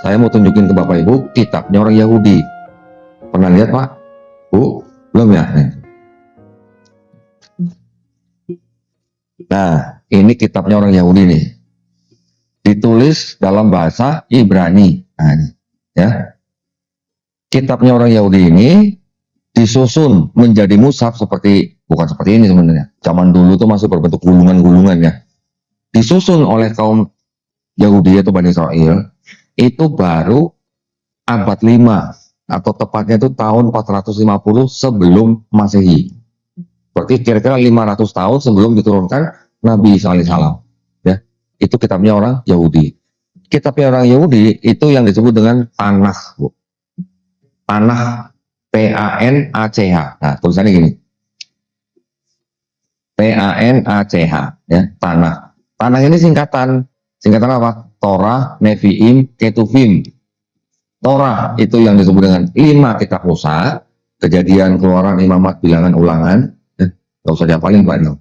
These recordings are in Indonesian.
saya mau tunjukin ke Bapak Ibu kitabnya orang Yahudi. Pernah lihat Pak? Bu? Belum ya? Nah, ini kitabnya orang Yahudi nih. Ditulis dalam bahasa Ibrani. Nah, ini, ya. Kitabnya orang Yahudi ini disusun menjadi mushaf bukan seperti ini sebenarnya. Zaman dulu tuh masih berbentuk gulungan-gulungan ya. Disusun oleh kaum Yahudi atau Bani Israel itu baru abad 5 atau tepatnya itu tahun 450 sebelum Masehi. Berarti kira-kira 500 tahun sebelum diturunkan Nabi Isa alaihissalam. Ya, itu kitabnya orang Yahudi. Kitabnya orang Yahudi itu yang disebut dengan Tanakh, Bu. Tanakh, P-A-N-A-C-H. Nah, tulisannya gini. P-A-N-A-C-H, ya, Tanakh. Tanakh ini singkatan apa? Torah, Nevi'im, Ketuvim. Torah itu yang disebut dengan 5 kitab Musa, Kejadian, Keluaran, Imamat, Bilangan, Ulangan. Gak usah dihafalin Pak.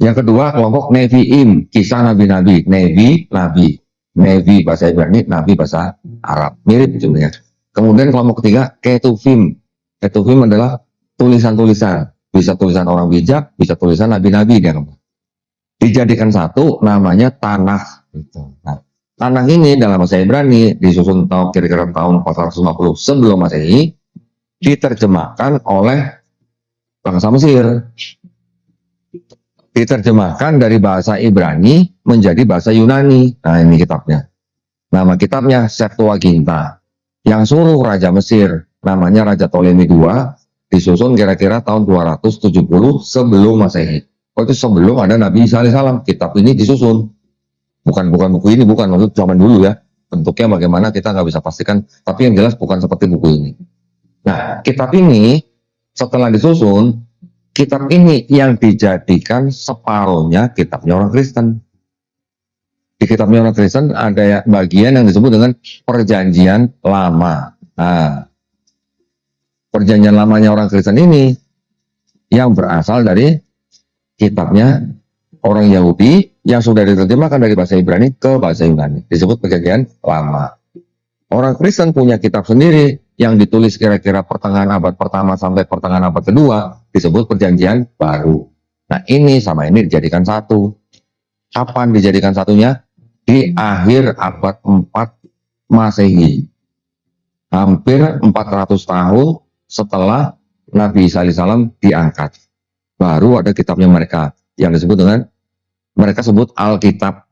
Yang kedua kelompok Nevi'im, kisah nabi-nabi. Nabi bahasa Ibrani, Nabi bahasa Arab. Mirip sebenarnya. Kemudian kelompok ketiga Ketuvim. Ketuvim adalah tulisan-tulisan. Bisa tulisan orang bijak, bisa tulisan nabi-nabi. Dijadikan satu namanya Tanakh. Nah, Tanakh ini dalam bahasa Ibrani disusun kira-kira tahun 450 sebelum Masehi, diterjemahkan oleh bangsa Mesir. Diterjemahkan dari bahasa Ibrani menjadi bahasa Yunani. Nah, ini kitabnya. Nama kitabnya Septuaginta. Yang suruh Raja Mesir, namanya Raja Ptolemy II, disusun kira-kira tahun 270 sebelum Masehi. Oh, itu sebelum ada Nabi Isa alaihissalam. Kitab ini disusun. Bukan buku ini, bukan maksud zaman dulu ya. Bentuknya bagaimana kita nggak bisa pastikan. Tapi yang jelas bukan seperti buku ini. Nah, kitab ini setelah disusun, kitab ini yang dijadikan separuhnya kitabnya orang Kristen. Di kitabnya orang Kristen ada bagian yang disebut dengan Perjanjian Lama. Nah, Perjanjian Lamanya orang Kristen ini yang berasal dari kitabnya orang Yahudi yang sudah diterjemahkan dari bahasa Ibrani ke bahasa Yunani. Disebut Perjanjian Lama. Orang Kristen punya kitab sendiri yang ditulis kira-kira pertengahan abad pertama sampai pertengahan abad kedua, disebut Perjanjian Baru. Nah, ini sama ini dijadikan satu. Kapan dijadikan satunya? Di akhir abad 4 Masehi. Hampir 400 tahun setelah Nabi Isa alaihissalam diangkat. Baru ada kitabnya mereka yang disebut dengan, mereka sebut Alkitab